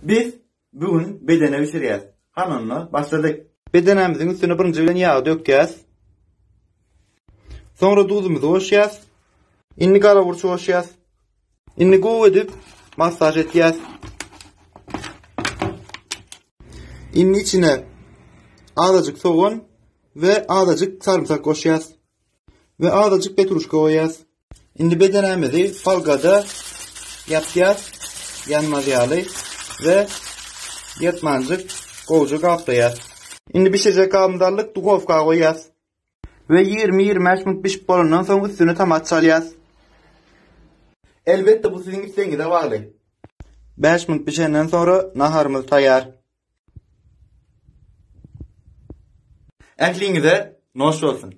Biz bugün bedene pişirýäs. Hanonla başladyk. Bedenemizin üstüne birinji bilen ýagy dökýäs. Sonra duzumuzy goşýas. Inni garawurçy goşýas. Inni gowy edip masaj etýäs. Inni içine azajyk soğan ve azajyk sarımsak goşýas. Ve azajyk petruşka goýýas. Indi bedenemizi falgada yapýas, yanmaz ýaly ve yetmanjyk gowjy gapdaýas. Indi pişirjek gamdarlyk duhovka goýýas. Ve 20-25 minut pişip bolandan soň üstüne tomat salýas. Elbette bu siziň istegiňize bagly. 5 minut pişenden sonra naharymyz taýýar. Ähliňize noş bolsun.